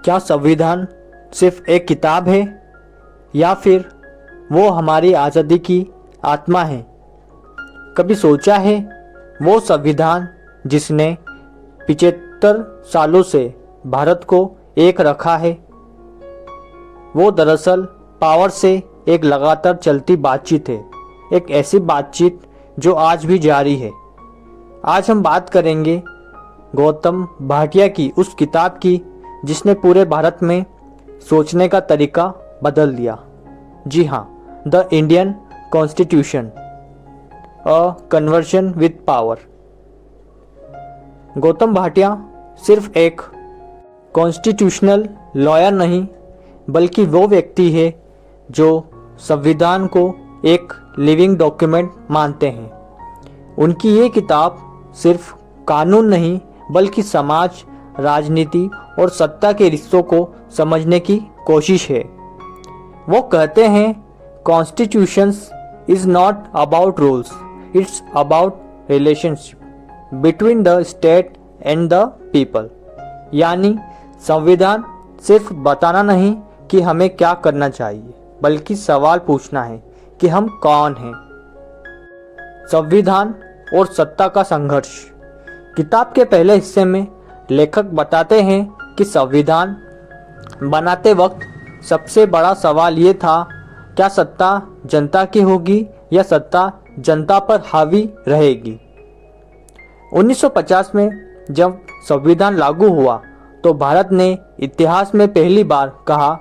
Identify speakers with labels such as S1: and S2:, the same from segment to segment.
S1: क्या संविधान सिर्फ एक किताब है या फिर वो हमारी आज़ादी की आत्मा है? कभी सोचा है वो संविधान जिसने 75 सालों से भारत को एक रखा है, वो दरअसल पावर से एक लगातार चलती बातचीत है, एक ऐसी बातचीत जो आज भी जारी है। आज हम बात करेंगे गौतम भाटिया की उस किताब की जिसने पूरे भारत में सोचने का तरीका बदल दिया। जी हाँ, the Indian constitution, a conversion with power. Gautam Bhatia सिर्फ एक कॉन्स्टिट्यूशनल लॉयर नहीं, बल्कि वो व्यक्ति है जो संविधान को एक लिविंग डॉक्यूमेंट मानते हैं। उनकी ये किताब सिर्फ कानून नहीं, बल्कि समाज, राजनीति और सत्ता के रिश्तों को समझने की कोशिश है। वो कहते हैं constitutions is not about rules, it's about relationship between the state and the people. यानी संविधान सिर्फ बताना नहीं कि हमें क्या करना चाहिए, बल्कि सवाल पूछना है कि हम कौन हैं। संविधान और सत्ता का संघर्ष। किताब के पहले हिस्से में लेखक बताते हैं कि संविधान बनाते वक्त सबसे बड़ा सवाल ये था, क्या सत्ता जनता की होगी या सत्ता जनता पर हावी रहेगी। 1950 में जब संविधान लागू हुआ तो भारत ने इतिहास में पहली बार कहा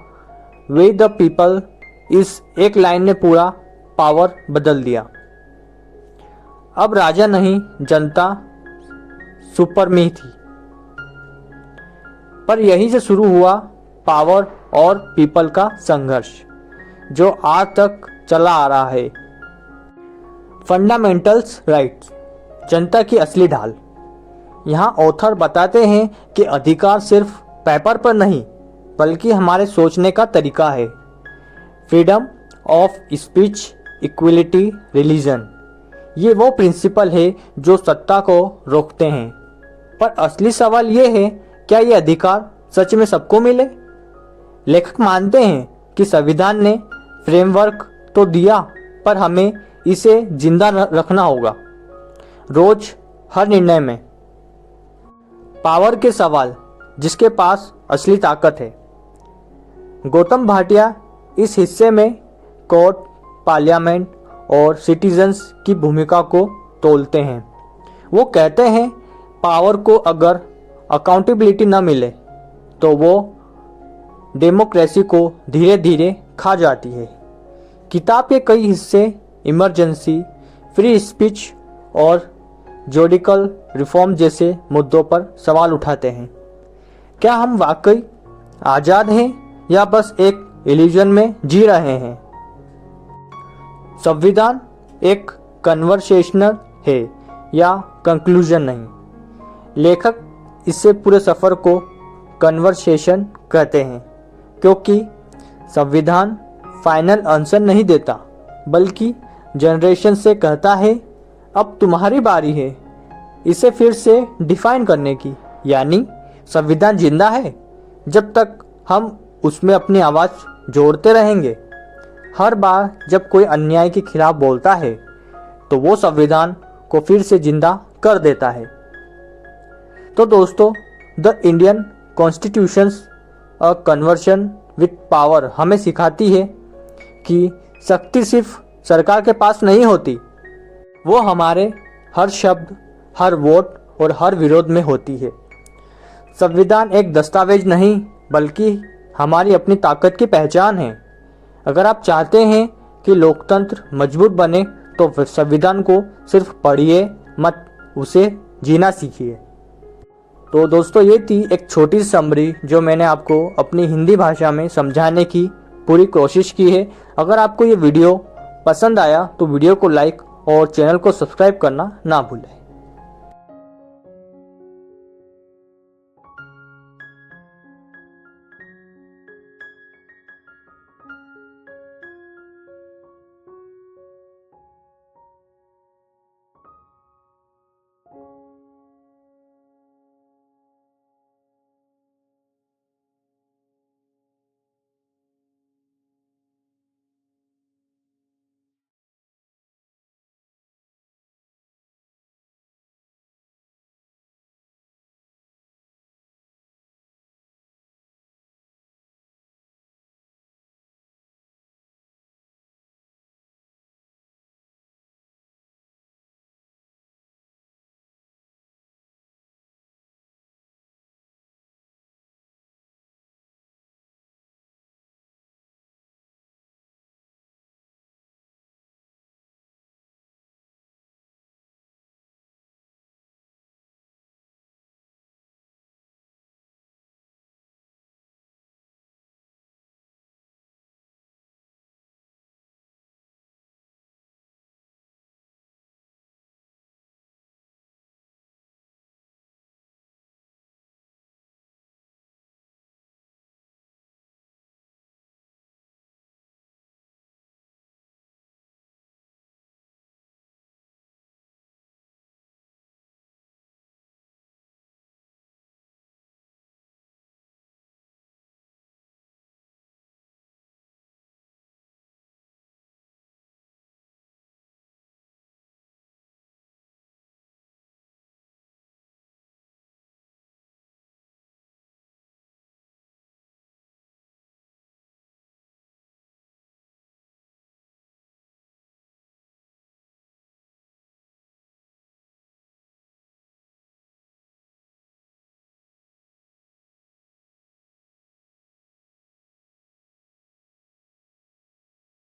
S1: वी द पीपल। इस एक लाइन ने पूरा पावर बदल दिया। अब राजा नहीं, जनता सुपर में थी। पर यहीं से शुरू हुआ पावर और पीपल का संघर्ष जो आज तक चला आ रहा है। फंडामेंटल्स राइट्स, जनता की असली ढाल। यहाँ ऑथर बताते हैं कि अधिकार सिर्फ पेपर पर नहीं, बल्कि हमारे सोचने का तरीका है। Freedom of speech, equality, religion, ये वो प्रिंसिपल है जो सत्ता को रोकते हैं। पर असली सवाल ये है, क्या ये अधिकार सच में सबको मिले? लेखक मानते हैं कि संविधान ने फ्रेमवर्क तो दिया, पर हमें इसे जिंदा रखना होगा रोज हर निर्णय में। पावर के सवाल, जिसके पास असली ताकत है। गौतम भाटिया इस हिस्से में कोर्ट, पार्लियामेंट और सिटीजन्स की भूमिका को तोलते हैं। वो कहते हैं पावर को अगर अकाउंटेबिलिटी न मिले तो वो डेमोक्रेसी को धीरे धीरे खा जाती है। किताब के कई हिस्से इमरजेंसी, फ्री स्पीच और जुडिशल रिफॉर्म जैसे मुद्दों पर सवाल उठाते हैं। क्या हम वाकई आज़ाद हैं या बस एक इल्यूजन में जी रहे हैं? संविधान एक कन्वर्सेशनल है या कंक्लूजन नहीं? लेखक इससे पूरे सफ़र को कन्वर्सेशन कहते हैं, क्योंकि संविधान फाइनल आंसर नहीं देता, बल्कि जनरेशन से कहता है अब तुम्हारी बारी है इसे फिर से डिफाइन करने की। यानी संविधान जिंदा है जब तक हम उसमें अपनी आवाज़ जोड़ते रहेंगे। हर बार जब कोई अन्याय के खिलाफ बोलता है तो वो संविधान को फिर से जिंदा कर देता है। तो दोस्तों, the Indian constitutions a conversion with power हमें सिखाती है कि शक्ति सिर्फ सरकार के पास नहीं होती, वो हमारे हर शब्द, हर वोट और हर विरोध में होती है। संविधान एक दस्तावेज नहीं, बल्कि हमारी अपनी ताकत की पहचान है। अगर आप चाहते हैं कि लोकतंत्र मजबूत बने तो संविधान को सिर्फ पढ़िए मत, उसे जीना सीखिए। तो दोस्तों, ये थी एक छोटी सी समरी जो मैंने आपको अपनी हिंदी भाषा में समझाने की पूरी कोशिश की है। अगर आपको ये वीडियो पसंद आया तो वीडियो को लाइक और चैनल को सब्सक्राइब करना ना भूलें।